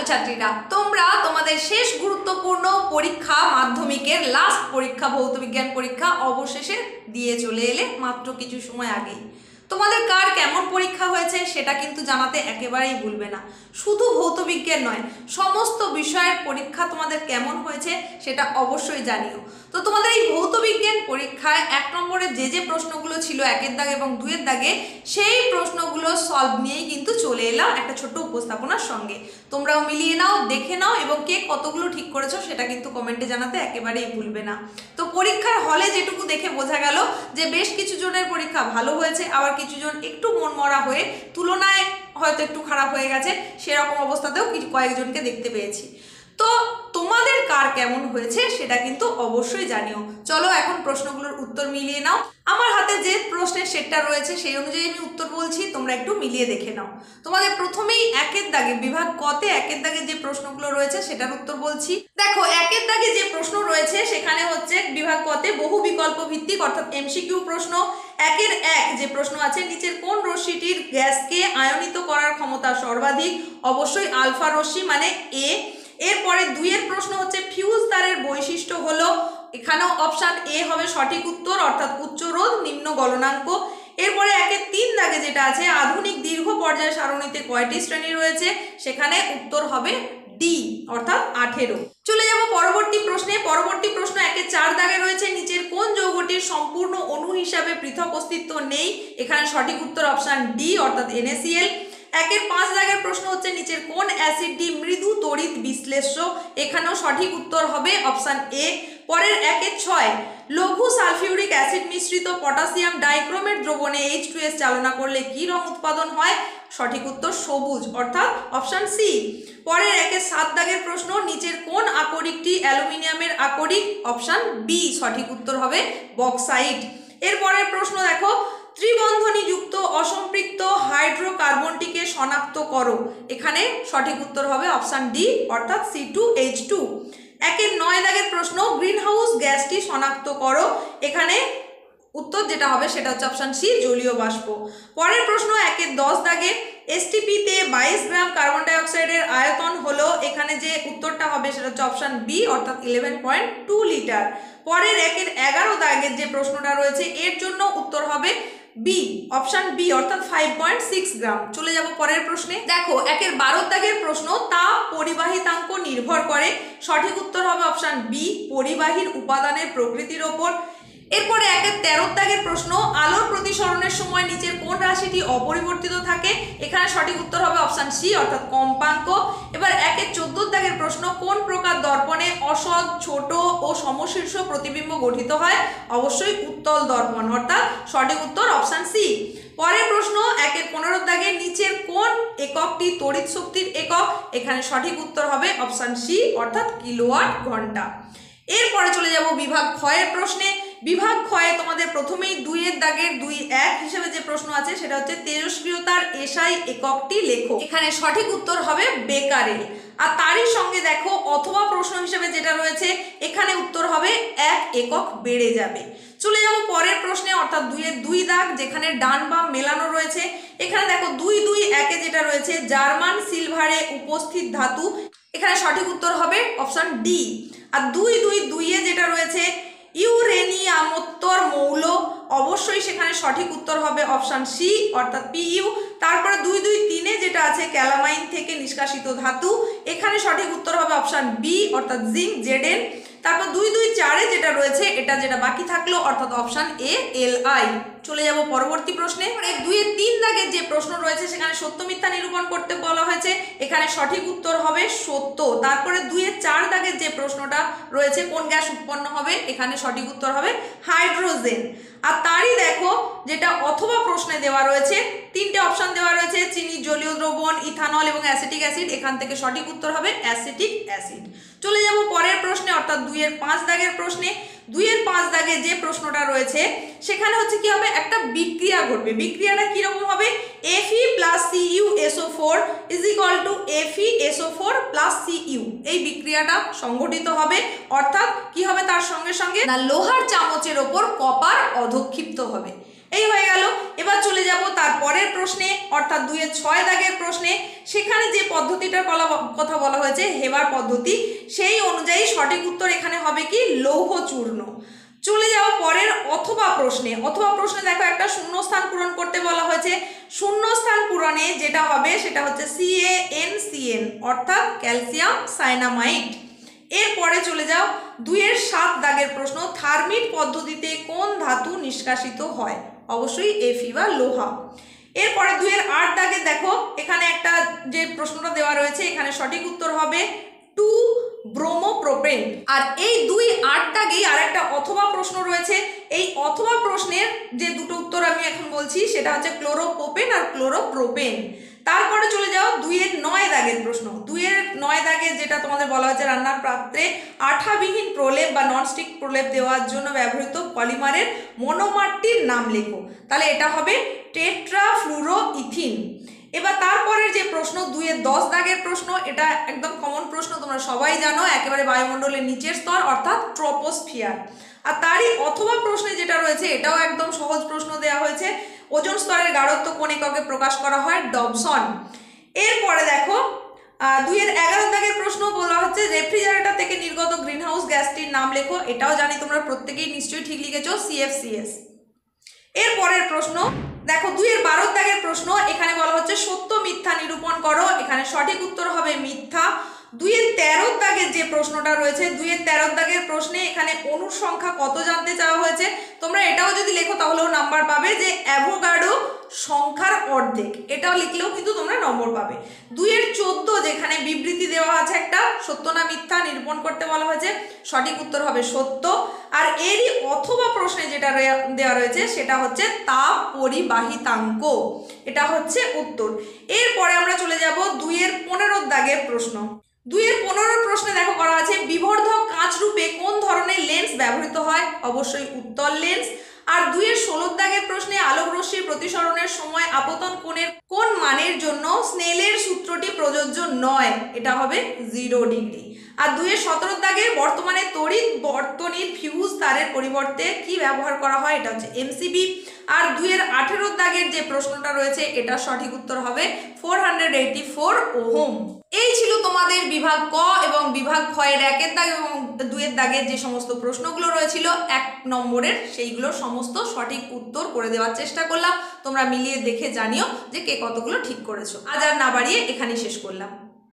ছাত্রছাত্রীরা, তোমরা তোমাদের শেষ গুরুত্বপূর্ণ পরীক্ষা মাধ্যমিকের লাস্ট পরীক্ষা ভৌত বিজ্ঞান পরীক্ষা অবশেষে দিয়ে চলে এলে মাত্র কিছু সময় আগেই। তোমাদের কার কেমন পরীক্ষা হয়েছে সেটা কিন্তু জানাতে একেবারেই ভুলবে না। শুধু ভৌত বিজ্ঞান নয়, সমস্ত বিষয়ের পরীক্ষা তোমাদের কেমন হয়েছে সেটা অবশ্যই জানিও। তো তোমাদের এই ভৌত বিজ্ঞান পরীক্ষায় 1 নম্বরে যে প্রশ্নগুলো ছিল 1-এর দাগে এবং 2-এর দাগে, সেই প্রশ্নগুলো সলভ নিয়েই কিন্তু চলে এলাম একটা ছোট্ট উপস্থাপনার সঙ্গে। তোমরাও মিলিয়ে নাও, দেখে নাও এবং কে কতগুলো ঠিক করেছো সেটা কিন্তু কমেন্টে জানাতে একেবারেই ভুলবে না। তো পরীক্ষার হলে যেটুকু দেখে বোঝা গেল যে বেশ কিছু জনের পরীক্ষা ভালো হয়েছে, আবার কিছু জন একটু মনমরা হয়ে তুলনায় হয়তো একটু খারাপ হয়ে গেছে, সেরকম অবস্থাতেও কয়েকজনকে দেখতে পেয়েছি। তো তোমাদের কার কেমন হয়েছে সেটা কিন্তু অবশ্যই জানিও। চলো এখন প্রশ্নগুলোর উত্তর মিলিয়ে নাও। আমার হাতে যে প্রশ্নের সেটটা রয়েছে সেই অনুযায়ী আমি উত্তর বলছি, তোমরা একটু মিলিয়ে দেখে নাও। তোমাদের প্রথমেই 1-এর দাগে বিভাগ কতে 1-এর দাগে যে প্রশ্নগুলো রয়েছে সেটার উত্তর বলছি। দেখো 1-এর দাগে যে প্রশ্ন রয়েছে সেখানে হচ্ছে বিভাগ কতে বহু বিকল্প ভিত্তিক অর্থাৎ এমসিকিউ প্রশ্ন। 1-এর 1 যে প্রশ্ন আছে, নিচের কোন রশ্মিটির গ্যাসকে আয়নিত করার ক্ষমতা সর্বাধিক? অবশ্যই আলফা রশ্মি মানে এ। এরপরে 2-এর প্রশ্ন হচ্ছে ফিউজ তারের বৈশিষ্ট্য হলো, এখানেও অপশন এ হবে সঠিক উত্তর অর্থাৎ উচ্চ রোধ নিম্ন গলনাঙ্ক। এরপরে 1-এর 3 দাগে যেটা আছে, আধুনিক দীর্ঘ পর্যায় সারণীতে কয়টি শ্রেণী রয়েছে? সেখানে উত্তর হবে ডি অর্থাৎ 18। চলে যাব পরবর্তী প্রশ্নে। পরবর্তী প্রশ্ন 1-এর 4 দাগে রয়েছে, নিচের কোন যৌগটির সম্পূর্ণ অণু হিসাবে পৃথক অস্তিত্ব নেই? এখানে সঠিক উত্তর অপশন ডি অর্থাৎ NaCl। 1-এর 5 দাগের প্রশ্ন হচ্ছে, নিচের কোন অ্যাসিডটি মৃদু তড়িৎ বিশ্লেষ্য? এখানেও সঠিক উত্তর হবে অপশন এ। পরের 1-এর 6, লঘু সালফিউরিক অ্যাসিড মিশ্রিত পটাশিয়াম ডাইক্রোমেট দ্রবণে H2S চালনা করলে কি রং উৎপাদন হয়? সঠিক উত্তর সবুজ অর্থাৎ অপশন সি। পরের 1-এর 7 দাগের প্রশ্ন, নিচের কোন আকরিকটি অ্যালুমিনিয়ামের আকরিক? অপশন বি সঠিক উত্তর হবে বক্সাইট। এর পরের প্রশ্ন দেখো, ত্রিবন্ধনী যুক্ত অসম্পৃক্ত হাইড্রোকার্বনটিকে শনাক্ত করো। এখানে সঠিক উত্তর হবে অপশন ডি অর্থাৎ C2H2। 1-এর 9 দাগের প্রশ্ন, গ্রিনহাউস গ্যাসটি শনাক্ত করো। এখানে উত্তর যেটা হবে সেটা হচ্ছে অপশন সি জলীয় বাষ্প। পরের প্রশ্ন 1-এর 10 দাগে, এসটিপিতে 22 গ্রাম কার্বন ডাই অক্সাইডের আয়তন হলো, এখানে যে উত্তরটা হবে সেটা হচ্ছে অপশন বি অর্থাৎ 11.2 লিটার। পরের 1-এর 11 দাগের যে প্রশ্নটা রয়েছে এর জন্য উত্তর হবে বি অপশন বি অর্থাৎ 5.6 গ্রাম। চলে যাব পরের প্রশ্নে। দেখো 1-এর 12 দাগের প্রশ্ন, তাপ পরিবাহিতাঙ্ক নির্ভর করে। সঠিক উত্তর হবে অপশন বি পরিবাহীর উপাদানের প্রকৃতির ওপর। এরপরে 1-এর 13 দাগের প্রশ্ন, আলোর প্রতিসরণের সময় নিচের কোন রাশিটি অপরিবর্তিত থাকে? এখানে সঠিক উত্তর হবে অপশন সি অর্থাৎ কম্পাঙ্ক। এবার 1-এর 14 দাগের প্রশ্ন, কোন প্রকার দর্পণে অসৎ ছোট ও সমশীর্ষ প্রতিবিম্ব গঠিত হয়? অবশ্যই উত্তল দর্পণ অর্থাৎ সঠিক উত্তর অপশন সি। পরের প্রশ্ন 1-এর 15 দাগে, নিচের কোন এককটি তড়িৎ শক্তির একক? এখানে সঠিক উত্তর হবে অপশন সি অর্থাৎ কিলোওয়াট ঘন্টা। এরপরে চলে যাব বিভাগ ক্ষয়ের প্রশ্নে। বিভাগ ক্ষয়ে তোমাদের প্রথমেই 2-এর দাগের 2.1 হিসেবে যে প্রশ্ন আছে সেটা হচ্ছে তেজস্ক্রিয়তার এসআই এককটি লেখো। এখানে সঠিক উত্তর হবে বেকারেল। আর তারই সঙ্গে দেখো অথবা প্রশ্ন হিসেবে যেটা রয়েছে এখানে উত্তর হবে 1 একক বেড়ে যাবে। চলে যাব পরের প্রশ্নে অর্থাৎ 2-এর 2 দাগ, যেখানে ডান বাম মেলানো রয়েছে। এখানে দেখো 2-2-1-এ যেটা রয়েছে জার্মান সিলভারে উপস্থিত ধাতু, এখানে সঠিক উত্তর হবে অপশন ডি। আর 2-2-2-এ যেটা রয়েছে ইউরেনিয়ামোত্তর মৌল, অবশ্যই সেখানে সঠিক উত্তর হবে অপশন সি অর্থাৎ পিইউ। তারপরে 2-2-3-এ যেটা আছে ক্যালামাইন থেকে নিষ্কাশিত ধাতু, এখানে সঠিক উত্তর হবে অপশন বি অর্থাৎ জিঙ্ক জেডেন। তারপর 2-2-4-এ যেটা রয়েছে এটা যেটা বাকি থাকলো অর্থাৎ অপশন এ এলআই। চলে যাব পরবর্তী প্রশ্নে। 2-এর 3 দাগের যে প্রশ্ন রয়েছে সেখানে সত্য মিথ্যা নিরূপণ করতে বলা হয়েছে, এখানে সঠিক উত্তর হবে সত্য। তারপরে 2-এর 4 দাগের যে প্রশ্নটা রয়েছে কোন গ্যাস উৎপন্ন হবে, এখানে সঠিক উত্তর হবে হাইড্রোজেন। আর তারই দেখো যেটা অথবা প্রশ্নে দেওয়া রয়েছে 3টে অপশন দেওয়া রয়েছে, চিনি, জলীয় দ্রবণ, ইথানল এবং অ্যাসিটিক অ্যাসিড, এখান থেকে সঠিক উত্তর হবে অ্যাসিটিক অ্যাসিড। চলে যাব পরের প্রশ্নে অর্থাৎ 2-এর 5 দাগের প্রশ্নে। 2-এর 5 দাগে যে প্রশ্নটা রয়েছে সেখানে হচ্ছে কি হবে, একটা বিক্রিয়া ঘটবে। বিক্রিয়াটা কিরকম হবে, Fe + CuSO4 = FeSO4 + Cu। এই বিক্রিয়াটা সংঘটিত হবে অর্থাৎ কি হবে, তার সঙ্গে সঙ্গে না লোহার চামচের ওপর কপার অধক্ষিপ্ত হবে। এই হয়ে গেল। এবার চলে যাব তার পরের প্রশ্নে, অর্থাৎ 2-এর 6 দাগের প্রশ্নে। সেখানে যে পদ্ধতিটার কথা বলা হয়েছে হেবার পদ্ধতি, সেই অনুযায়ী সঠিক উত্তর এখানে হবে কি লৌহ চূর্ণ। চলে যাও পরের অথবা প্রশ্নে। অথবা প্রশ্নে দেখো একটা শূন্যস্থান পূরণ করতে বলা হয়েছে। শূন্যস্থান পূরণে যেটা হবে সেটা হচ্ছে CaNCN, অর্থাৎ ক্যালসিয়াম সাইনামাইড। এরপরে চলে যাও 2-এর 7 দাগের প্রশ্ন, থার্মিট পদ্ধতিতে কোন ধাতু নিষ্কাশিত হয়? অবশ্যই Fe বা লোহা। এরপরে 2-এর 8 দাগে দেখো এখানে একটা যে প্রশ্নটা দেওয়া রয়েছে, এখানে সঠিক উত্তর হবে 2 ব্রোমোপ্রোপেন। আর এই 2-8 দাগেই আর একটা অথবা প্রশ্ন রয়েছে। এই অথবা প্রশ্নের যে দুটো উত্তর আমি এখন বলছি সেটা হচ্ছে ক্লোরোপ্রোপেন আর ক্লোরোপ্রোপেন। তারপরে চলে যাও 2-এর 9 দাগের প্রশ্ন। 2-এর 9 দাগে যেটা তোমাদের বলা হয়েছে, রান্নার পাত্রে আঠাবিহীন প্রলেপ বা ননস্টিক প্রলেপ দেওয়ার জন্য ব্যবহৃত পলিমারের মনোমারটির নাম লেখো। তাহলে এটা হবে টেট্রাফ্লুরোইথিন। এবার তারপরের যে প্রশ্ন 2-এর 10 দাগের প্রশ্ন, এটা একদম কমন প্রশ্ন, তোমরা সবাই জানো, একেবারে বায়ুমণ্ডলের নিচের স্তর অর্থাৎ ট্রপোস্ফিয়ার। আর তারই অথবা প্রশ্নে যেটা রয়েছে এটাও একদম সহজ প্রশ্ন দেওয়া হয়েছে, ওজোন স্তরের গাঢ়ত্ব কোন এককে প্রকাশ করা হয়? ডবসন। এরপরে দেখো 2-এর 11 দাগের প্রশ্ন বলা হচ্ছে রেফ্রিজারেটর থেকে নির্গত গ্রিনহাউস গ্যাসটির নাম লেখো। এটাও জানি তোমরা প্রত্যেকেই নিশ্চয়ই ঠিক লিখেছো, CFCS। এর পরের প্রশ্ন দেখো 2-এর 12 দাগের প্রশ্ন, এখানে বলা হচ্ছে সত্য মিথ্যা নিরূপণ করো। এখানে সঠিক উত্তর হবে মিথ্যা। 2-এর 13 দাগের যে প্রশ্নটা রয়েছে, 2-এর 13 দাগের প্রশ্নে এখানে অণুর সংখ্যা কত জানতে চাওয়া হয়েছে। তোমরা এটাও যদি লেখো তাহলেও নাম্বার পাবে, যে অ্যাভোগাড্রো সংখ্যার অর্ধেক, এটাও লিখলেও কিন্তু তোমরা নম্বর পাবে। 2-এর 14 যেখানে বিবৃতি দেওয়া আছে একটা, সত্য না মিথ্যা নিরূপণ করতে বলা হয়েছে, সঠিক উত্তর হবে সত্য। আর এরই অথবা প্রশ্নে যেটা দেওয়া রয়েছে সেটা হচ্ছে তাপ পরিবাহিতাঙ্ক, এটা হচ্ছে উত্তর। এরপরে আমরা চলে যাব 2-এর 15 দাগের প্রশ্ন। 2-এর 15 প্রশ্নে দেখো করা আছে বিবর্ধক কাঁচ রূপে কোন ধরনের লেন্স ব্যবহৃত হয়? অবশ্যই উত্তল লেন্স। আর 2-এর 16 দাগের প্রশ্নে আলোক রশ্মির প্রতিসরণের সময় আপতন কোণের কোন মানের জন্য স্নেলের সূত্রটি প্রযোজ্য নয়? এটা হবে 0 ডিগ্রি। আর 2-এর 17 দাগে বর্তমানে তড়িৎ বর্তনীর ফিউজ তারের পরিবর্তে কি ব্যবহার করা হয়? এটা হচ্ছে MCB। আর 2-এর 18 দাগের যে প্রশ্নটা রয়েছে এটা সঠিক উত্তর হবে 484 ওহম। এই ছিল তোমাদের বিভাগ ক এবং বিভাগ খ এর 1-এর দাগ এবং 2-এর দাগের যে সমস্ত প্রশ্নগুলো রয়েছিল 1 নম্বরের, সেইগুলো সমস্ত সঠিক উত্তর করে দেওয়ার চেষ্টা করলাম। তোমরা মিলিয়ে দেখে জানিও যে কে কতগুলো ঠিক করেছো। আজ আর না বাড়িয়ে এখানেই শেষ করলাম।